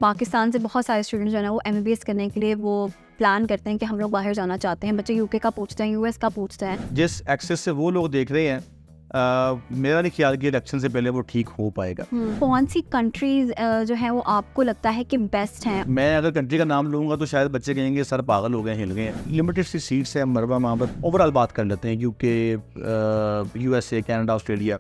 पाकिस्तान से बहुत सारे स्टूडेंट जो है ना वो एमबीबीएस करने के लिए वो प्लान करते हैं कि हम लोग बाहर जाना चाहते हैं। बच्चे यूके का पूछते हैं, यूएस का पूछते हैं। जिस एक्सेस से वो लोग देख रहे हैं, मेरा नहीं ख्याल कि इलेक्शन से पहले वो ठीक हो पाएगा। कौन सी कंट्रीज जो है वो आपको लगता है कि बेस्ट हैं? मैं अगर कंट्री का नाम लूँगा तो शायद बच्चे कहेंगे सर पागल हो गए, हिल गए। लिमिटेड सी सीट्स है मरबा, वहाँ पर ओवरऑल बात कर लेते हैं। यूके, यूएसए, कनाडा, ऑस्ट्रेलिया,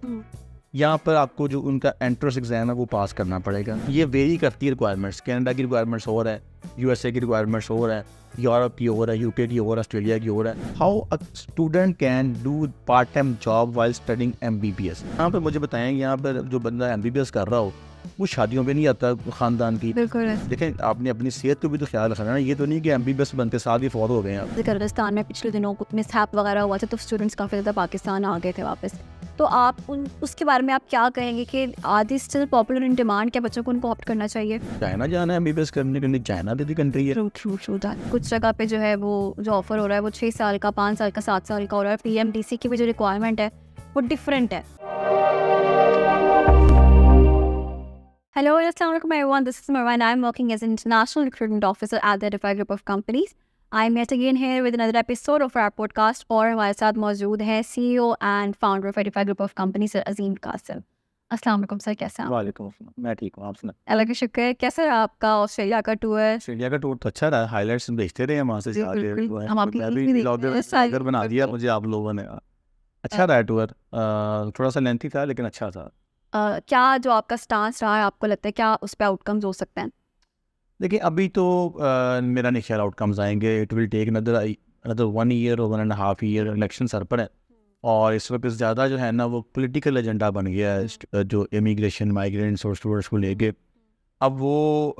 यहाँ पर आपको जो उनका एंट्रेंस एग्जाम है वो पास करना पड़ेगा। ये वेरी करती है रिक्वायरमेंट्स। कनाडा की रिक्वायरमेंट्स और है, यूएसए की रिक्वायरमेंट्स और है, यूरोप की और है, यूके की और, ऑस्ट्रेलिया की और है। How a student can do part time job while studying MBBS. यहाँ पर मुझे बताएं, यहाँ पर जो बंदा एमबीबीएस कर रहा हो वो शादियों पे नहीं आता खानदान की। बिल्कुल। देखें, आपने अपनी सेहत को भी तो ख्याल रखना है ना। ये तो नहीं कि एमबीबीएस बनते साथ ही फौत हो गए हैं। कर्गिस्तान में पिछले दिनों कुछ मिसहैप वगैरह हुआ था तो स्टूडेंट्स काफ़ी ज़्यादा पाकिस्तान आ गए थे वापस। तो आप उसके बारे में आप क्या कहेंगे कि आदि स्टिल पॉपुलर इन डिमांड, क्या बच्चों को उनको ऑप्ट करना चाहिए? चाइना जाना है एमबीबीएस करने के लिए, चाइना भी कंट्री है। True that. कुछ जगह पे जो है वो जो ऑफर हो रहा है वो 6 साल का, 5 साल का, 7 साल का हो रहा है। पीएमडीसी की भी जो रिक्वायरमेंट है वो डिफरेंट है। Hello, assalamu alaikum everyone. This is Marwa and I'm working as an international recruitment officer at the Edify Group of Companies. I'm yet again here with another episode of our podcast और हमारे साथ मौजूद है CEO and founder of Edify Group of Companies sir Azeem Kasim. अस्सलाम वालेकुम sir, कैसे हैं आप? वालेकुम अस्सलाम, मैं ठीक हूँ, आप सुना? अल्लाह का शुक्र है। कैसा रहा आपका ऑस्ट्रेलिया का टूर? ऑस्ट्रेलिया का टूर तो अच्छा रहा, हाइलाइट्स भेजते रहे हैं वहाँ से जाके। बिल्कुल, हम आपकी मैं रील्स भी भी देखते ब्लॉगर हैं, सारी ब्लॉगर बना दिया मुझे आप लोगों ने। अच्छा रहा टूर, थोड़ा सा लेंथी था लेकिन अच्छा था। क्या जो आपका स्टांस रहा है, आपको लगता है क्या उस पर आउटकम्स हो सकते हैं? देखिए, अभी तो मेरा नहीं ख्याल आउटकम्स आएंगे। It will take another 1 year और 1.5 ईयर। इलेक्शन सर पर है और इस वक्त ज़्यादा जो है ना वो पॉलिटिकल एजेंडा बन गया है, जो इमिग्रेशन, माइग्रेंट्स और स्टूडेंट्स को लेके। अब वो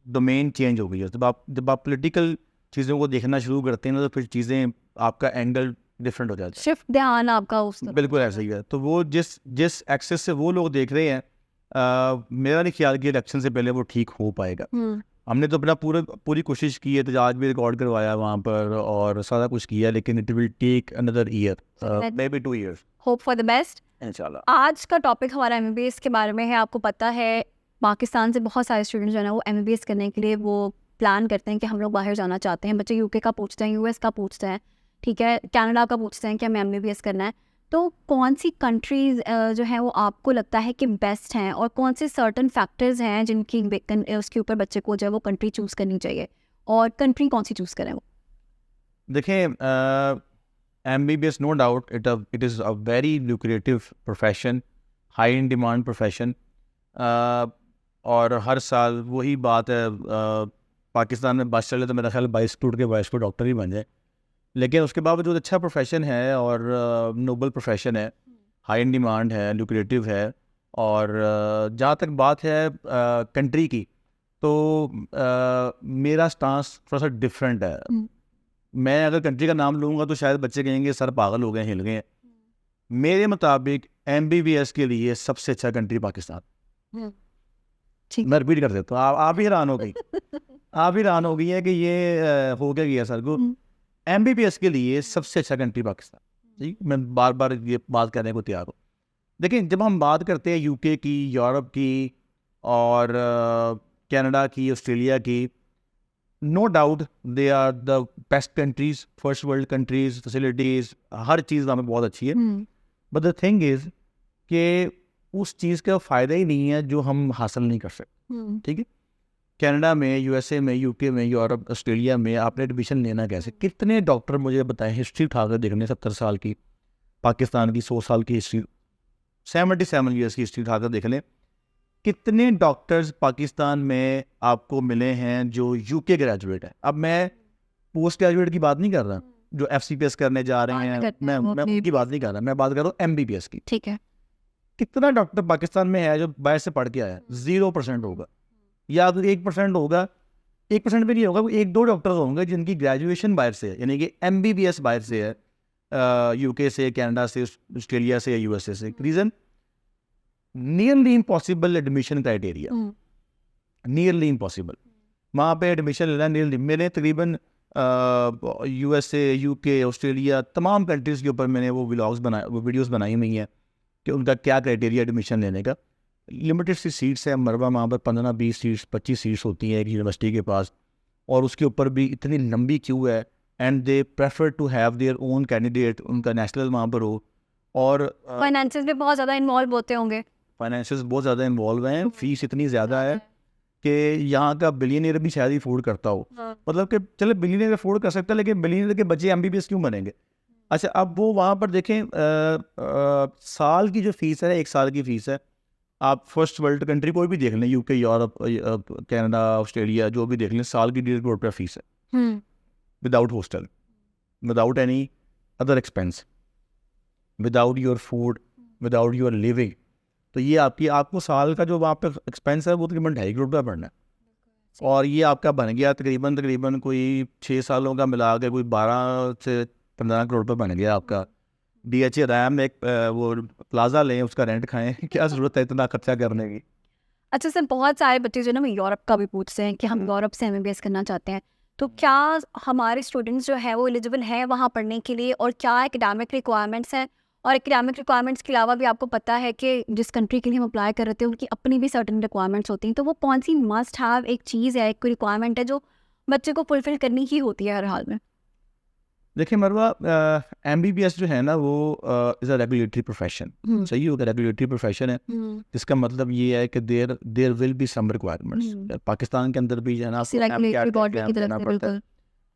डोमेन चेंज हो गई है। जब आप पॉलिटिकल चीज़ों को देखना शुरू करते हैं ना तो फिर चीज़ें, आपका एंगल डिफरेंट हो जाता है। शिफ्ट ध्यान आपका उस तरफ। बिल्कुल ऐसा ही है। तो वो जिस एक्सेस से वो लोग देख रहे हैं, मेरा नहीं ख्याल कि इलेक्शन से पहले वो ठीक हो पाएगा। हमने तो अपना पूरी कोशिश की है, तो आज भी रिकॉर्ड करवाया वहाँ पर और सारा कुछ किया, लेकिन it will take another year, maybe 2 years. Hope for the best इंशाल्लाह। आज का टॉपिक हमारा एमबीबीएस के बारे में है। आपको पता है पाकिस्तान से बहुत सारे स्टूडेंट जो है ना वो एमबीबीएस करने के लिए वो प्लान करते हैं कि हम लोग बाहर जाना चाहते हैं। बच्चे यूके का पूछते हैं, यूएस का पूछते हैं, ठीक है, कनाडा का पूछते हैं कि हमें एमबीबीएस करना है। तो कौन सी कंट्रीज़ जो है वो आपको लगता है कि बेस्ट हैं और कौन से सर्टन फैक्टर्स हैं जिनकी उसके ऊपर बच्चे को जो है वो कंट्री चूज़ करनी चाहिए, और कंट्री कौन सी चूज़ करें वो? देखें, MBBS no doubt it is a very lucrative profession, high in demand profession. और हर साल वही बात है, पाकिस्तान में बस चले तो मेरा ख्याल 22 टूट के 22 को डॉक्टर ही बन जाए। लेकिन उसके बावजूद अच्छा प्रोफेशन है और नोबल प्रोफेशन है, हाई इन डिमांड है, लुक्रेटिव है। और जहाँ तक बात है कंट्री की, तो मेरा स्टांस थोड़ा सा डिफरेंट है। मैं अगर कंट्री का नाम लूँगा तो शायद बच्चे कहेंगे सर पागल हो गए, हिल गए। मेरे मुताबिक एमबीबीएस के लिए सबसे अच्छा कंट्री पाकिस्तान। मैं रिपीट कर देता हूँ, आप ही हैरान हो गई। आप ही हैरान हो गई है कि ये हो क्या गया सर को। एमबीबीएस के लिए सबसे अच्छा कंट्री पाकिस्तान। ठीक, मैं बार बार ये बात करने को तैयार हूँ। देखिए, जब हम बात करते हैं यूके की, यूरोप की और कनाडा की, ऑस्ट्रेलिया की, no doubt they are the best countries, first world countries, facilities, हर चीज़ वहाँ पे बहुत अच्छी है। बट द थिंग इज़ कि उस चीज़ का फ़ायदा ही नहीं है जो हम हासिल नहीं कर सकते। ठीक है, कनाडा में, यूएसए में, यूके में, यूरोप, ऑस्ट्रेलिया में आपने एडमिशन लेना कैसे? कितने डॉक्टर मुझे बताएं, हिस्ट्री उठाकर देखने 70 साल की, पाकिस्तान की 100 साल की हिस्ट्री, 77 ईयर्स की हिस्ट्री उठाकर देख लें, कितने डॉक्टर्स पाकिस्तान में आपको मिले हैं जो यूके ग्रेजुएट है। अब मैं पोस्ट ग्रेजुएट की बात नहीं कर रहा, जो एफसीपीएस करने जा रहे हैं, मैं उनकी बात नहीं कर रहा, मैं बात कर रहा हूँ एमबीबीएस की। ठीक है, कितना डॉक्टर पाकिस्तान में है जो बाहर से पढ़ के आया? 0% होगा, या तो 1% होगा, 1% भी नहीं होगा, 1-2 डॉक्टर होंगे जिनकी ग्रेजुएशन बाहर से है, यानी कि एमबीबीएस बाहर से है, यूके से, कनाडा से, ऑस्ट्रेलिया से या यूएसए से। Reason, nearly impossible admission criteria, nearly impossible. वहाँ पे एडमिशन लेना नियरली, मैंने तकरीबन यूएसए, यूके, ऑस्ट्रेलिया, तमाम कंट्रीज़ के ऊपर मैंने वो व्लॉग्स बनाए, वो वीडियोज़ बनाई हुई हैं कि उनका क्या क्राइटेरिया एडमिशन लेने का। लिमिटेड सी सीट्स हैं मरवा, वहाँ पर 15-20 सीट्स 25 सीट्स होती हैं एक यूनिवर्सिटी के पास, और उसके ऊपर भी इतनी लंबी क्यू है, and they prefer to have their own candidate, उनका नेशनल वहाँ पर हो, और फाइनेंसेस भी बहुत ज़्यादा इन्वॉल्व होते होंगे। फाइनेंशियल्स बहुत ज़्यादा इन्वॉल्व हैं, फीस इतनी ज़्यादा है कि यहाँ का बिलियनियर भी शायद ही अफोर्ड करता हो। मतलब कि चले बिलियनियर अफोर्ड कर सकता है, लेकिन बिलियनियर के बच्चे MBBS क्यों बनेंगे? अच्छा, अब वो वहाँ पर देखें साल की जो फीस है, 1 साल की फीस है, आप फर्स्ट वर्ल्ड कंट्री कोई भी देख लें, UK, यूरोप, कनाडा, ऑस्ट्रेलिया, जो भी देख लें, साल की 1.5 करोड़ रुपया फीस है, without hostel, without any other expense, without your food, without your living. तो ये आपको साल का जो वहाँ पे एक्सपेंस है वो तकरीबन 2.5 करोड़ रुपया पड़ना है, और ये आपका बन गया तकरीबन कोई 6 सालों का मिला के कोई 12 से 15 करोड़ रुपये बन गया आपका। DHA रैम एक वो प्लाजा लें, उसका रेंट खाएं, क्या ज़रूरत है इतना खर्चा करने की? अच्छा सर, बहुत सारे बच्चे जो ना वो यूरोप का भी पूछते हैं कि हम यूरोप से MBBS करना चाहते हैं, तो क्या हमारे स्टूडेंट्स जो है वो एलिजिबल हैं वहाँ पढ़ने के लिए, और क्या एकेडमिक रिक्वायरमेंट्स हैं? और एकेडमिक रिक्वायरमेंट्स के अलावा भी आपको पता है कि जिस कंट्री के लिए हम अप्लाई कर रहे थे उनकी अपनी भी सर्टेन रिक्वायरमेंट्स होती हैं, तो वो कौन सी मस्ट हैव एक चीज़ है, एक कोई रिक्वायरमेंट है जो बच्चे को फुलफिल करनी ही होती है हर हाल में? देखिए मरवा, MBBS जो है ना वो इज़ अ रेगुलेटरी प्रोफेशन, सही होगा, रेगुलेटरी प्रोफेशन है, जिसका मतलब ये है कि there will be some requirements. Pakistan के अंदर भी जो है ना आपको रेगुलेटरी बॉडी की तरफ से पड़ता है, बिल्कुल।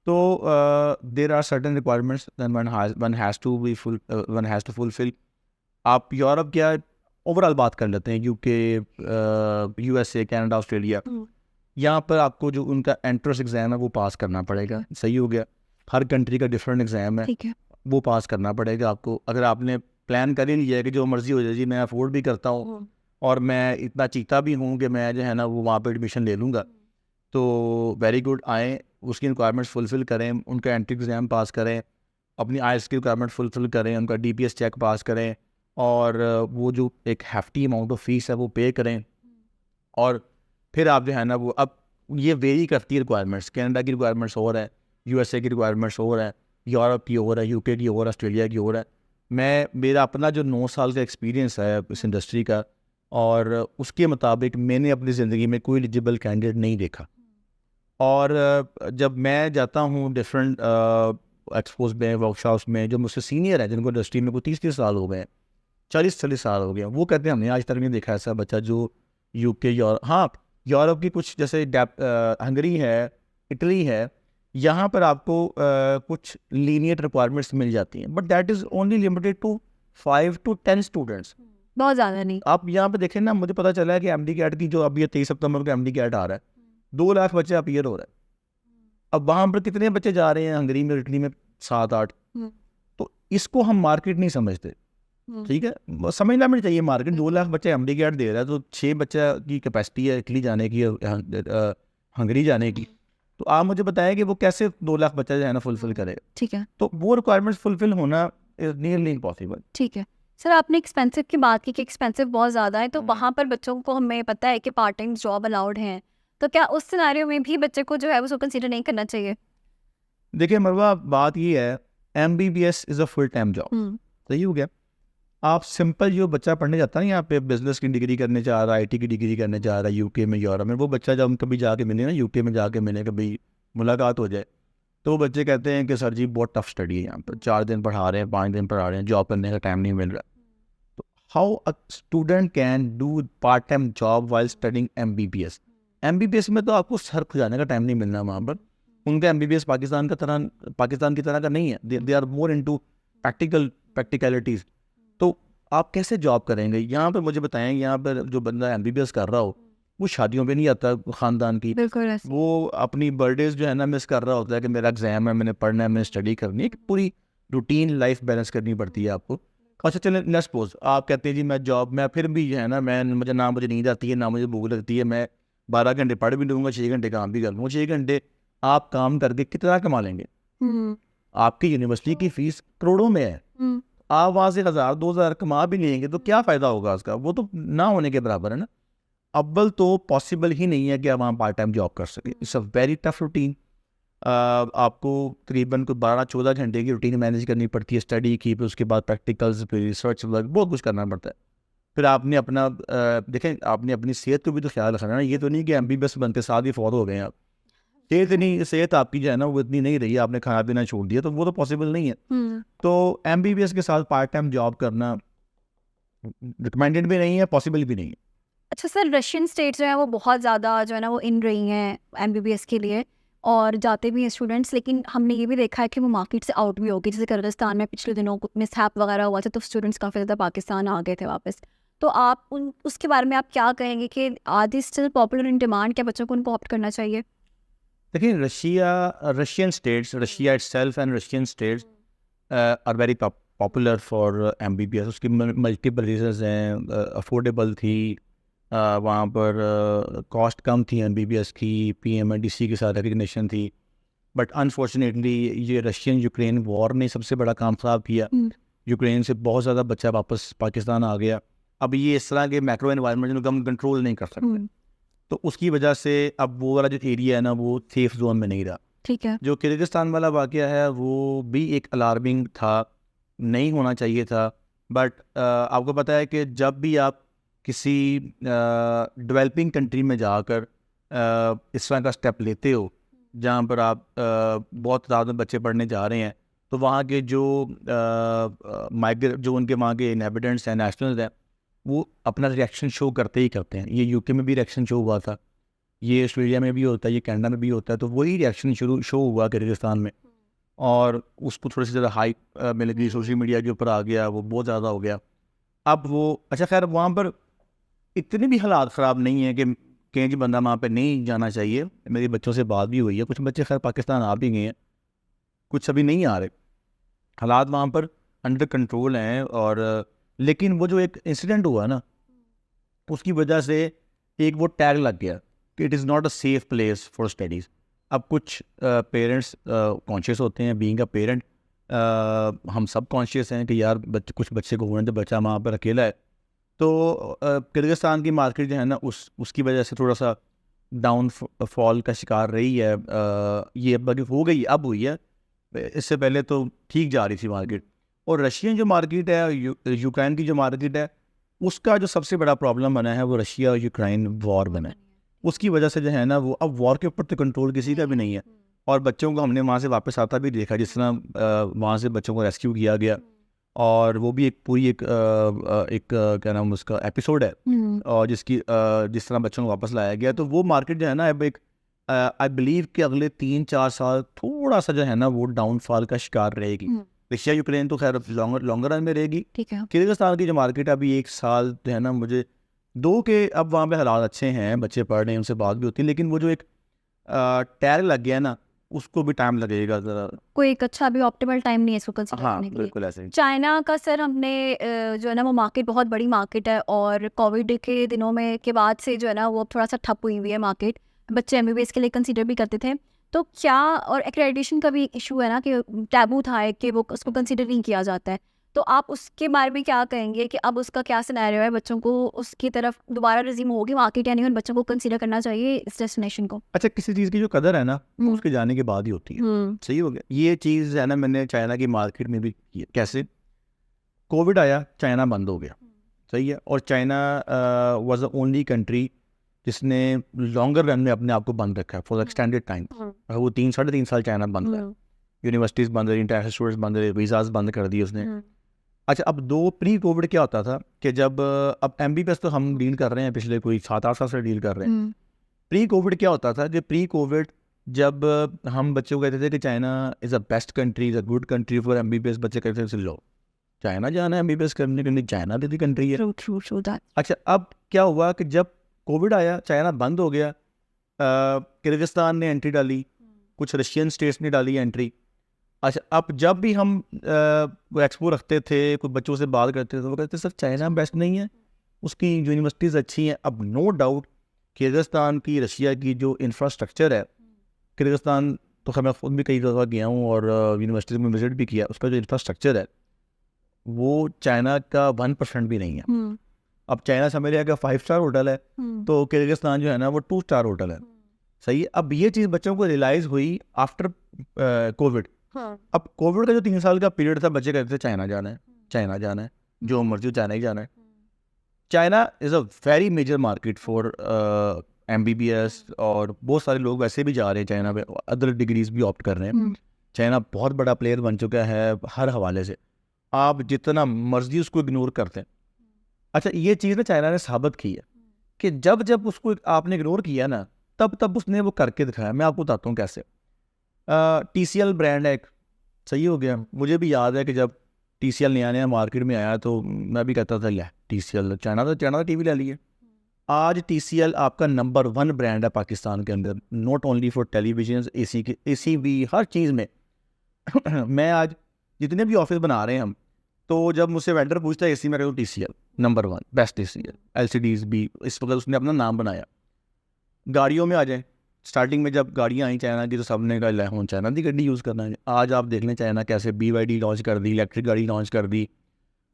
तो there are certain requirements than one has to fulfil. आप यूरोप क्या ओवरऑल बात कर लेते हैं, UK, USA, कनाडा, ऑस्ट्रेलिया, यहाँ पर आपको जो उनका एंट्रेंस एग्ज़ाम है वो पास करना पड़ेगा, सही हो गया। हर कंट्री का डिफरेंट एग्ज़ाम है, ठीक है। वो पास करना पड़ेगा आपको। अगर आपने प्लान कर ही लिया है कि जो मर्ज़ी हो जाए जी, मैं अफोर्ड भी करता हूँ और मैं इतना चीता भी हूँ कि मैं जो है ना वो वहाँ पे एडमिशन ले लूँगा, तो वेरी गुड, आएँ, उसकी रिक्वायरमेंट्स फुलफ़िल करें, उनका एंट्री एग्ज़ाम पास करें, अपनी IELTS की रिक्वायरमेंट फुलफ़िल करें, उनका DPS चेक पास करें, और वो जो एक हैफ्टी अमाउंट ऑफ फ़ीस है वो पे करें, और फिर आप जो है ना वो, अब ये वेरी करती है रिक्वायरमेंट्स, कनाडा की रिक्वायरमेंट्स और है, USA की रिक्वायरमेंट्स और है, यूरोप की और है, UK की और, ऑस्ट्रेलिया की और है। मेरा अपना जो 9 साल का एक्सपीरियंस है इस इंडस्ट्री का, और उसके मुताबिक मैंने अपनी ज़िंदगी में कोई एलिजिबल कैंडिडेट नहीं देखा। और जब मैं जाता हूँ डिफरेंट एक्सपोज में, वर्कशॉप्स में, जो मुझसे सीनियर हैं, जिनको इंडस्ट्री में कोई 30-30 साल हो गए, 40-40 साल हो गए, वो कहते हैं हमने आज तक नहीं देखा ऐसा बच्चा जो UK, यूरोप की कुछ जैसे हंगरी है, इटली है, यहाँ पर आपको कुछ लीनियर रिक्वायरमेंट्स मिल जाती हैं, but that is only limited to 5 to 10 students. बहुत ज़्यादा नहीं। आप यहाँ पे देखें ना, मुझे पता चला है कि MD कैट की जो अभी 23 सितंबर को MD कैट आ रहा है, 2 लाख बच्चे अपीयर हो रहा है। अब वहाँ पर कितने बच्चे जा रहे हैं हंगरी में, इटली में? 7-8। तो इसको हम मार्केट नहीं समझते, ठीक है, समझना भी चाहिए मार्केट। 2 लाख बच्चे MD कैट दे रहा है, तो 6 बच्चा की कैपेसिटी है इटली जाने की, हंगरी जाने की, तो आप मुझे बताएं कि वो कैसे 2 लाख बच्चा जो है ना फुलफिल करेगा? ठीक है। तो वो रिक्वायरमेंट्स फुलफिल होना इज नियरली इम्पॉसिबल। ठीक है सर, आपने एक्सपेंसिव की बात की कि एक्सपेंसिव बहुत ज़्यादा है, तो वहाँ पर बच्चों को हमें पता है कि पार्ट टाइम जॉब अलाउड हैं, तो क्या उस सिनेरियो में भी बच्चे को जो है उसको कंसीडर नहीं करना चाहिए? देखिए मरवा, बात ये है, MBBS is a full time job, सही हो गया। आप सिंपल जो बच्चा पढ़ने जाता है ना, यहाँ पे बिजनेस की डिग्री करने जा रहा है, IT की डिग्री करने जा रहा है, UK में, यूरोप में, वो बच्चा जब हम कभी जाके मिले ना, UK में जाके मिले, कभी मुलाकात हो जाए, तो वो बच्चे कहते हैं कि सर जी बहुत टफ स्टडी है यहाँ पर, 4 दिन पढ़ा रहे हैं, 5 दिन पढ़ा रहे हैं, जॉब करने का टाइम नहीं मिल रहा। तो how a student can do part time job while studying MBBS में तो आपको सर खुजाने का टाइम नहीं मिलना वहाँ पर। उनका MBBS पाकिस्तान की तरह का नहीं है, दे आर मोर इनटू प्रैक्टिकलिटीज़। तो आप कैसे जॉब करेंगे? यहाँ पर मुझे बताएं, यहाँ पर जो बंदा MBBS कर रहा हो वो शादियों पे नहीं आता ख़ानदान की, बिल्कुल, वो अपनी बर्थडेज जो है ना मिस कर रहा होता है कि मेरा एग्ज़ाम है, मैंने पढ़ना है, मैंने स्टडी करनी है, पूरी रूटीन लाइफ बैलेंस करनी पड़ती है आपको। अच्छा चलें, लेट्स सपोज आप कहते हैं जी मैं जॉब में फिर भी जो है ना, मुझे नींद आती है, ना मुझे भूख लगती है, मैं 12 घंटे पढ़ भी लूँगा, 6 घंटे काम भी कर लूँगा। 6 घंटे आप काम करके कितना कमा लेंगे? आपकी यूनिवर्सिटी की फ़ीस करोड़ों में है, आप वहाँ से 1000-2000 कमा भी लेंगे तो क्या फ़ायदा होगा उसका? वो तो ना होने के बराबर है ना। अव्वल तो पॉसिबल ही नहीं है कि आप वहाँ पार्ट टाइम जॉब कर सकें। It's a very tough routine. आपको तकरीबन कोई 12-14 घंटे की रूटीन मैनेज करनी पड़ती है, स्टडी की, फिर उसके बाद प्रैक्टिकल्स, फिर रिसर्च वर्क, बहुत कुछ करना पड़ता है। फिर आपने अपना देखें, आपने अपनी सेहत को भी तो ख्याल रखना है ना। ये तो नहीं कि MBBS बनते साथ ही फौत हो गए आप। सेहत आपकी जो है ना वो इतनी नहीं रही, आपने खाना पीना छोड़ दिया, तो वो तो पॉसिबल नहीं है। तो MBBS के साथ पार्ट टाइम जॉब करना रिकमेंडेड भी नहीं है, पॉसिबल भी नहीं है। अच्छा सर, रशियन स्टेट्स जो है वो बहुत ज़्यादा जो है ना वो इन रही हैं MBBS के लिए, और जाते भी हैं स्टूडेंट्स, लेकिन हमने ये भी देखा है कि वो मार्केट से आउट भी हो गई। जैसे किर्गिस्तान में पिछले दिनों मिसहैप वगैरह हुआ था, तो स्टूडेंट्स काफ़ी ज़्यादा पाकिस्तान आ गए थे वापस। तो आप उसके बारे में आप क्या कहेंगे कि are they still popular in demand, क्या बच्चों को उनको ऑप्ट करना चाहिए? देखिए, Russian states, Russia itself and Russian states are very popular for MBBS। उसकी मल्टीपल रीजंस हैं। अफोर्डेबल थी, वहाँ पर कॉस्ट कम थी MBBS की, PMNDC के साथ रिकग्निशन थी। बट अनफॉर्चुनेटली ये रशियन यूक्रेन वॉर ने सबसे बड़ा काम ख़राब किया। यूक्रेन से बहुत ज़्यादा बच्चा वापस पाकिस्तान आ गया। अब ये इस तरह के मैक्रो एनवायरनमेंट जिनको हम कंट्रोल नहीं कर सकते, तो उसकी वजह से अब वो वाला जो एरिया है ना वो सेफ जोन में नहीं रहा। ठीक है। जो किर्गिस्तान वाला वाक़या है वो भी एक अलार्मिंग था, नहीं होना चाहिए था। बट आपको पता है कि जब भी आप किसी डेवलपिंग कंट्री में जाकर इस तरह का स्टेप लेते हो जहाँ पर आप बहुत ज़्यादा बच्चे पढ़ने जा रहे हैं, तो वहाँ के जो जो उनके वहाँ के इनहेबिटेंट्स हैं, नेशनल्स हैं, वो अपना रिएक्शन शो करते ही करते हैं। ये UK में भी रिएक्शन शो हुआ था, ये ऑस्ट्रेलिया में भी होता है, ये कनाडा में भी होता है। तो वही रिएक्शन शो हुआ किर्गिस्तान में, और उसको थोड़ी सी ज़्यादा हाइप मिल गई, सोशल मीडिया के ऊपर आ गया, वो बहुत ज़्यादा हो गया। अब वो अच्छा खैर वहाँ पर इतने भी हालात ख़राब नहीं है कि कहीं जी बंदा वहाँ पे नहीं जाना चाहिए। मेरे बच्चों से बात भी हुई है, कुछ बच्चे खैर पाकिस्तान आ भी गए हैं, कुछ अभी नहीं आ रहे। हालात वहाँ पर अंडर कंट्रोल हैं। और लेकिन वो जो एक इंसिडेंट हुआ ना, उसकी वजह से एक वो टैग लग गया कि it is not a safe place for studies. अब कुछ पेरेंट्स कॉन्शियस होते हैं, बीइंग अ पेरेंट हम सब कॉन्शियस हैं कि यार कुछ बच्चे को होने दे, बच्चा वहाँ पर अकेला है। तो किर्गिस्तान की मार्केट जो है ना उसकी वजह से थोड़ा सा डाउनफॉल का शिकार रही है। ये अब हो गई, अब हुई है, इससे पहले तो ठीक जा रही थी मार्केट। और रशियन जो मार्केट है, यूक्रेन की जो मार्केट है, उसका जो सबसे बड़ा प्रॉब्लम बना है वो रशिया और यूक्रेन वॉर बना है। उसकी वजह से जो है ना वो अब वॉर के ऊपर तो कंट्रोल किसी का भी नहीं है। और बच्चों को हमने वहाँ से वापस आता भी देखा, जिस तरह वहाँ से बच्चों को रेस्क्यू किया गया, और वो भी एक पूरी एक क्या नाम उसका एपिसोड है, और जिस तरह बच्चों को वापस लाया गया। तो वो मार्केट जो है ना अब एक आई बिलीव कि अगले 3-4 साल थोड़ा सा जो है ना वो डाउनफॉल का शिकार रहेगी। रशिया यूक्रेन तो खैर लॉन्गर रन में रहेगी। ठीक है। किर्गिस्तान की जो मार्केट है अभी 1 साल जो है ना, मुझे 2 के अब वहाँ पे हालात अच्छे हैं, बच्चे पढ़ रहे हैं, उनसे बात भी होती है, लेकिन वो जो एक टैग लग गया ना उसको भी टाइम लगेगा ज़रा। कोई एक अच्छा अभी ऑप्टिमल टाइम नहीं है इसको कंसीडर हाँ करने के लिए। बिल्कुल ऐसे ही। चाइना का सर हमने जो है ना वो मार्केट बहुत बड़ी मार्केट है, और कोविड के दिनों में के बाद से जो है ना वो थोड़ा सा ठप हुई हुई है मार्केट। बच्चे MBBS के लिए कंसीडर भी करते थे, तो क्या, और एक्रेडिटेशन का भी इशू है ना कि टैबू था कि वो उसको कंसीडर नहीं किया जाता है। तो आप उसके बारे में क्या कहेंगे कि अब उसका क्या सिनेरियो है? बच्चों को उसकी तरफ दोबारा रिज्यूम होगी मार्केट या नहीं, और बच्चों को कंसीडर करना चाहिए इस डेस्टिनेशन को? अच्छा, किसी चीज़ की जो कदर है ना उसके जाने के बाद ही होती है। सही हो गया। ये चीज़ है ना मैंने चाइना की मार्केट में भी की है। कैसे? कोविड आया, चाइना बंद हो गया, सही है। और China was the only country जिसने लॉन्गर रन में अपने आप को बंद रखा है फॉर एक्सटेंडेड टाइम। वो 3-3.5 साल चाइना बंद रहा, यूनिवर्सिटीज़ बंद रही, इंटरनेशनल स्टूडेंट्स बंद रहे, वीज़ाज बंद कर दिए उसने। अच्छा, अब प्री कोविड क्या होता था कि जब अब MBBS तो हम डील कर रहे हैं पिछले कोई 7-8 साल से डील कर रहे हैं। प्री कोविड क्या होता था, जब प्री कोविड जब हम बच्चों को कहते थे कि China is a best country, is a good country for MBBS, बच्चे कहते थे लो चाइना जाना है MBBS करने के लिए, चाइना भी कंट्री है। अच्छा, अब क्या हुआ कि जब कोविड आया, चाइना बंद हो गया, किर्गिस्तान ने एंट्री डाली, कुछ रशियन स्टेट्स ने डाली एंट्री। अच्छा, अब जब भी हम एक्सपो रखते थे, कुछ बच्चों से बात करते थे, तो वो कहते सर चाइना बेस्ट नहीं है, उसकी यूनिवर्सिटीज़ अच्छी हैं। अब नो डाउट किर्गिस्तान की, रशिया की जो इंफ्रास्ट्रक्चर है, किर्गिस्तान तो खैर मैं खुद भी कई जगह गया हूँ और यूनिवर्सिटीज़ में विजिट भी किया, उसका जो इंफ्रास्ट्रक्चर है वो चाइना का 1% भी नहीं है। अब चाइना समझ लिया कि 5 स्टार होटल है, तो किर्गिस्तान जो है ना वो 2 स्टार होटल है। सही है। अब ये चीज़ बच्चों को रियलाइज़ हुई आफ्टर कोविड। अब कोविड का जो 3 साल का पीरियड था, बच्चे कहते थे चाइना जाना है, चाइना जाना है, जो मर्जी चाइना ही जाना है। China is a very major market for MBBS, और बहुत सारे लोग वैसे भी जा रहे हैं चाइना पे, अदर डिग्रीज भी ऑप्ट कर रहे हैं। चाइना बहुत बड़ा प्लेयर बन चुका है हर हवाले से, आप जितना मर्जी उसको इग्नोर करते हैं। अच्छा, ये चीज़ ना चाइना ने साबित की है कि जब जब उसको आपने इग्नोर किया ना, तब तब उसने वो करके दिखाया। मैं आपको बताता हूँ कैसे। TCL ब्रांड है एक, सही हो गया। मुझे भी याद है कि जब TCL नया नया मार्केट में आया तो मैं भी कहता था ले TCL चाइना का TV ले लिए। आज TCL आपका नंबर 1 ब्रांड है पाकिस्तान के अंदर, not only for television, AC भी, हर चीज़ में। मैं आज जितने भी ऑफिस बना रहे हैं हम, तो जब मुझसे वेंडर पूछता है AC में, कहता TCL number 1 best TCL। LCDs भी इस वक्त उसने अपना नाम बनाया। गाड़ियों में आ जाए, स्टार्टिंग में जब गाड़ियाँ आई चाइना की तो सबने कहा ले हम चाइना की गाड़ी यूज़ करना है। आज आप देख लें चाइना कैसे BYD लॉन्च कर दी, इलेक्ट्रिक गाड़ी लॉन्च कर दी,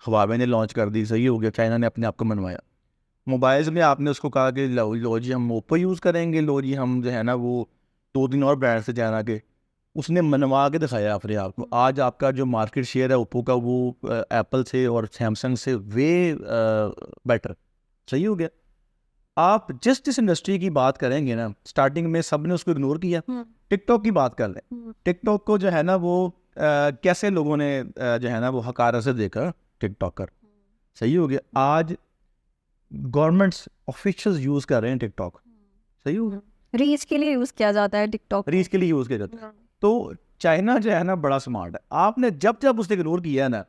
हवावे ने लॉन्च कर दी, सही हो गया, चाइना ने अपने आप को मनवाया। मोबाइल्स में आपने उसको कहा कि लो जी हम ओप्पो यूज़ करेंगे, लो जी हम जो है ना वो 2-3 और ब्रांड से चाइना के, उसने मनवा के दिखाया अपने आप को। आज आपका जो मार्केट शेयर है ओप्पो का वो एप्पल से और सैमसंग से वे बेटर, सही हो गया। आप जिस इंडस्ट्री की बात करेंगे ना, स्टार्टिंग में सब ने उसको इग्नोर किया। टिकटॉक की बात कर लें, टिकटॉक को जो है ना वो कैसे लोगों ने जो है ना वो हकारत से देखा टिकटॉकर, सही हो गया। आज गवर्नमेंट्स ऑफिशियल्स यूज़ कर रहे हैं टिकटॉक, सही हो गया। रीच के लिए यूज़ किया जाता है टिकटॉक, रीच के लिए यूज़ किया जाता है। तो चाइना जो है ना बड़ा स्मार्ट है। आपने जब जब उसने इग्नोर किया ना,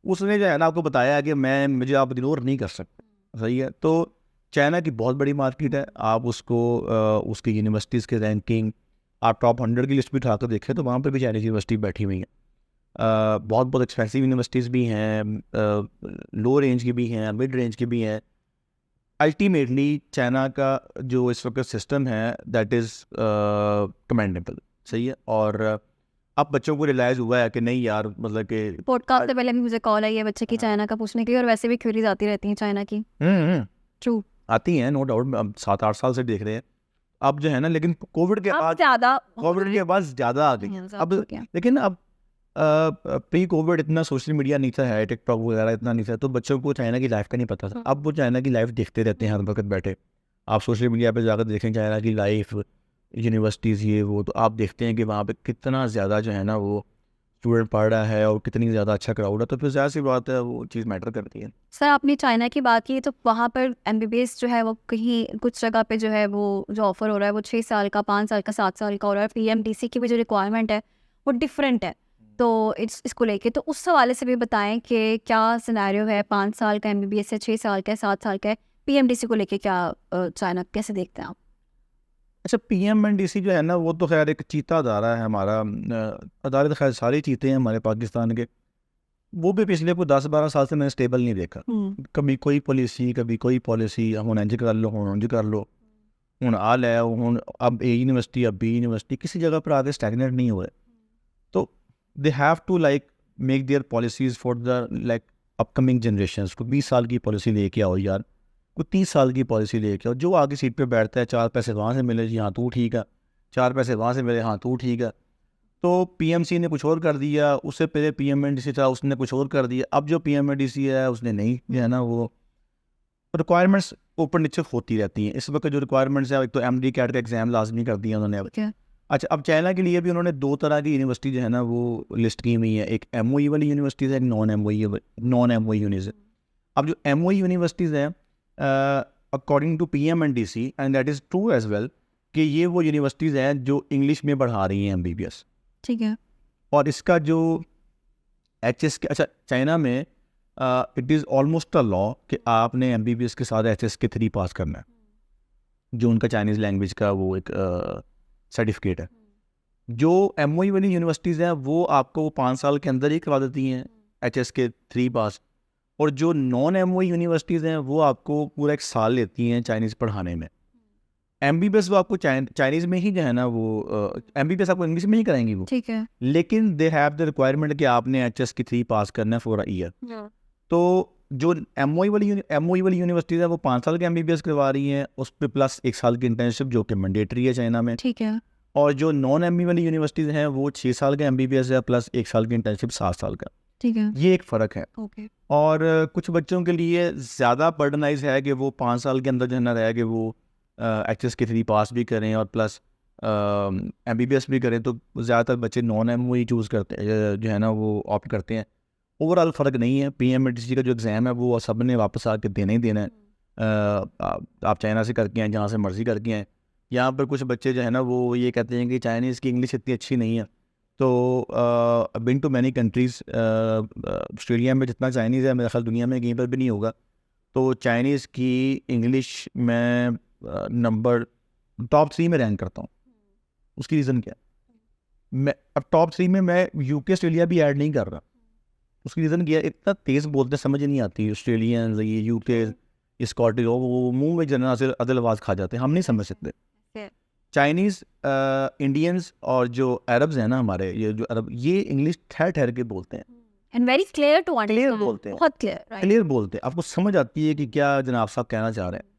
उसने जो है ना आपको बताया कि मुझे आप इग्नोर नहीं कर सकते, सही है। तो चाइना की बहुत बड़ी मार्केट है। आप उसको उसकी यूनिवर्सिटीज़ के रैंकिंग, आप टॉप 100 की लिस्ट भी उठा कर देखें तो वहाँ पर भी चाइनीज़ यूनिवर्सिटी बैठी हुई है। बहुत बहुत एक्सपेंसिव यूनिवर्सिटीज़ भी हैं, लो रेंज की भी हैं, मिड रेंज की भी हैं। अल्टीमेटली चाइना का जो इस वक्त सिस्टम है दैट इज़ कमेंडेबल, सही है। और अब बच्चों को रियलाइज़ हुआ है कि नहीं यार, मतलब कि पॉडकास्ट से पहले भी मुझे कॉल आई है बच्चे की चाइना का पूछने के लिए, और वैसे भी क्वेरीज आती रहती हैं चाइना की। ट्रू, आती हैं, नो डाउट। अब 7-8 साल से देख रहे हैं अब जो है ना, लेकिन कोविड के अब बाद ज़्यादा ज़्यादा आ गई अब। हो गया। लेकिन अब प्री कोविड इतना सोशल मीडिया नहीं था, है टिकटॉक वगैरह इतना नहीं था, तो बच्चों को चाइना की लाइफ का नहीं पता था। अब वो चाइना की लाइफ देखते रहते हैं हर वक्त बैठे। आप सोशल मीडिया पे जाकर देखें चाइना की लाइफ, यूनिवर्सिटीज़ ये वो, तो आप देखते हैं कि वहाँ पे कितना ज़्यादा जो है ना वो स्टूडेंट पढ़ रहा है और कितनी ज़्यादा अच्छा क्राउड है। तो फिर ज़ाहिर सी बात है वो चीज़ मैटर करती है। सर आपने चाइना की बात की, तो वहाँ पर MBBS जो है वो कहीं कुछ जगह पे जो है वो जो ऑफ़र हो रहा है वो 6 साल का, 5 साल का, 7 साल का हो रहा है। PMDC की भी जो रिक्वायरमेंट है वो डिफरेंट है। तो इसको लेके तो उस हवाले से भी बताएं कि क्या सिनेरियो है, 5 साल का MBBS है, 6 साल का है, 7 साल का है, PMDC को लेके क्या चाइना कैसे देखते हैं आप? अच्छा, PMNDC जो है ना वो तो खैर एक चीता अदारा है हमारा। अदारे तो खैर सारे चीते हैं हमारे पाकिस्तान के। वो भी पिछले कोई 10-12 साल से मैंने स्टेबल नहीं देखा। कभी कोई पॉलिसी, कभी कोई पॉलिसी, हम इंज कर लो, हम इंज कर लो, हुण आ लै, हुण अब A यूनिवर्सिटी, अब B यूनिवर्सिटी, किसी जगह पर आगे स्टैगनेट नहीं हुए। तो they have to like make their policies for the like upcoming generations. को 20 साल की पॉलिसी लेके आओ यार, कोई 30 साल की पॉलिसी लेके आओ। जो आगे सीट पे बैठता है, 4 पैसे वहाँ से मिले जी हाँ तू ठीक है, 4 पैसे वहाँ से मिले हाँ तू ठीक है। तो PMC ने कुछ और कर दिया, उससे पहले PMNDC था उसने कुछ और कर दिया। अब जो PMNDC है उसने नहीं, जो है ना वो रिक्वायरमेंट्स ऊपर नीचे होती रहती हैं। इस वक्त जो रिक्वायरमेंट्स है, एक तो MD कैट का एग्ज़ाम लाजमी कर दिया उन्होंने अब। अच्छा, अब चाइना के लिए भी उन्होंने 2 तरह की यूनिवर्सिटी जो है ना वो लिस्ट की हुई है। एक MOE वाली यूनिवर्सिटीज़ है, एक नॉन MOE यूनिवर्सिटी। अब जो MOE यूनिवर्सिटीज़ हैं, according to PMNDC and that is true as well, कि ये वो यूनिवर्सिटीज़ हैं जो इंग्लिश में पढ़ा रही हैं MBBS, ठीक है। और इसका जो HS के, अच्छा चाइना में it is almost a law कि आपने MBBS के साथ HSK 3 पास करना है, जो उनका चाइनीज़ लैंग्वेज का वो एक सर्टिफिकेट है। जो MOE वाली यूनिवर्सिटीज़ हैं वो आपको 5 साल के अंदर ही करवा देती हैं HSK 3 पास, और जो नॉन MOE यूनिवर्सिटीज़ हैं वो आपको पूरा 1 साल लेती हैं चाइनीज़ पढ़ाने में। MBBS वो आपको चाइनीज़ में ही जो है ना वो MBBS आपको इंग्लिश में ही कराएंगी वो, ठीक है। लेकिन दे हैव द रिक्वायरमेंट कि आपने HSK 3 पास करना है फॉर अ ईयर। तो जो MOE वाली यूनिवर्सिटीज़ है वो 5 साल के MBBS करवा रही हैं, उस पर प्लस 1 साल की इंटर्नशिप जो कि मैंडेटरी है चाइना में। ठीक है। और जो नॉन MOE वाली यूनिवर्सिटीज़ हैं वो 6 साल का MBBS है प्लस 1 साल की इंटर्नशिप 7 साल का। ठीक है, ये एक फ़र्क है। ओके, और कुछ बच्चों के लिए ज़्यादा बर्डनाइज है कि वो 5 साल के अंदर जो है ना रह के वो एचएस के 3 पास भी करें और प्लस एमबीबीएस भी करें, तो ज़्यादातर बच्चे नॉन एम ही चूज़ करते हैं, जो है ना वो ऑप्ट करते हैं। ओवरऑल फ़र्क नहीं है। पीएमएटीसी का जो एग्ज़ाम है वो सब ने वापस आके देना ही देना है। आप चाइना से करके आएँ, जहाँ से मर्ज़ी करके आएँ। यहाँ पर कुछ बच्चे जो है ना वो ये कहते हैं कि चाइनीज़ की इंग्लिश इतनी अच्छी नहीं है, तो बिन टू मैनी कंट्रीज़, ऑस्ट्रेलिया में जितना चाइनीज़ है मेरा ख्याल दुनिया में कहीं पर भी नहीं होगा। तो चाइनीज़ की इंग्लिश में नंबर टॉप 3 में रैंक करता हूँ। उसकी रीज़न क्या है? मैं अब टॉप 3 में मैं यूके ऑस्ट्रेलिया भी ऐड नहीं कर रहा। उसकी रीज़न क्या है? इतना तेज़ बोलते समझ नहीं आती। ऑस्ट्रेलियंस, ये यूके, ये स्कॉटिश, वो मुंह में जना से अदल आवाज़ खा जाते हैं, हम नहीं समझ सकते। चाइनीज़, इंडियंस और जो अरब्स हैं ना हमारे, ये जो अरब, ये इंग्लिश ठहर के बोलते हैं, and very clear to clear understand, बोलते हैं, बहुत क्लियर, राइट, क्लियर बोलते हैं। आपको समझ आती है कि क्या जनाब साहब कहना चाह रहे हैं।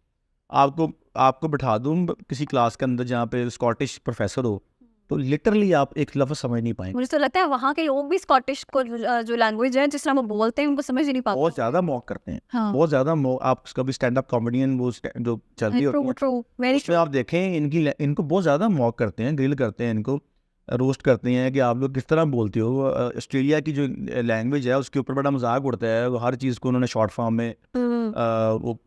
आपको बिठा दूँ किसी क्लास के अंदर जहाँ पे स्कॉटिश प्रोफेसर हो, तो लिटरली आप एक लफ्ज़ समझ नहीं पाएंगे। मुझे तो लगता है वहाँ के लोग भी स्कॉटिश को जो लैंग्वेज है जिस तरह वो बोलते हैं उनको समझ ही नहीं पाते। बहुत ज़्यादा मॉक करते हैं, हाँ, बहुत ज़्यादा मॉक। आप कभी स्टैंड अप कॉमेडियन वो जो चल रही होती ट्रू है ट्रू, वेरी उसमें आप देखें इनको बहुत ज़्यादा मॉक करते हैं, ग्रिल करते हैं, इनको रोस्ट करते हैं कि आप लोग किस तरह बोलते हो। ऑस्ट्रेलिया की जो लैंग्वेज है उसके ऊपर बड़ा मजाक उड़ता है। वो हर चीज़ को उन्होंने शॉर्ट फॉर्म में, वो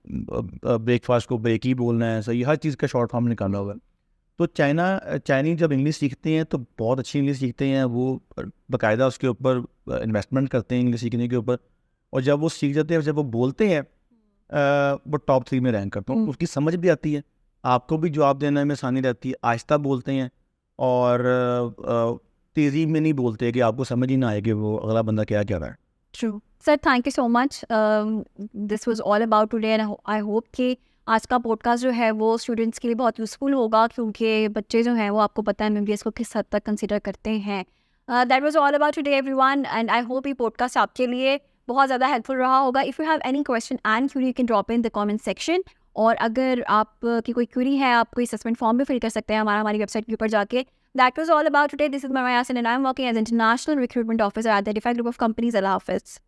ब्रेकफास्ट को ब्रेक ही बोलना है, सही, हर चीज़ का शॉर्ट फॉर्म निकाला हुआ है। तो चाइनीज जब इंग्लिश सीखते हैं तो बहुत अच्छी इंग्लिश सीखते हैं, वो बाकायदा उसके ऊपर इन्वेस्टमेंट करते हैं इंग्लिश सीखने के ऊपर, और जब वो सीख जाते हैं, जब वो बोलते हैं, वो टॉप 3 में रैंक करता हूँ। उसकी समझ भी आती है, आपको भी जवाब देने में आसानी रहती है, आहिस्ता बोलते हैं और तेज़ी में नहीं बोलते कि आपको समझ ही ना आए कि वो अगला बंदा क्या कह रहा है। True. Sir thank you so much, this was all about today and I hope कि आज का पॉडकास्ट जो है वो स्टूडेंट्स के लिए बहुत यूज़फुल होगा, क्योंकि बच्चे जो हैं वो आपको पता है एमबीबीएस को किस हद तक कंसिडर करते हैं। That was all about today everyone, and I hope ये पॉडकास्ट आपके लिए बहुत ज़्यादा हेल्पफुल रहा होगा। If you have any question and query you can drop in the comment section, और अगर आप की कोई क्यूरी है आप कोई असेसमेंट फॉर्म भी फिल कर सकते हैं हमारी वेबसाइट के ऊपर जाके। That was all about today. This is Maya Yasin and I'm working as International Recruitment Officer at the Defy Group of Companies. Allah Hafiz.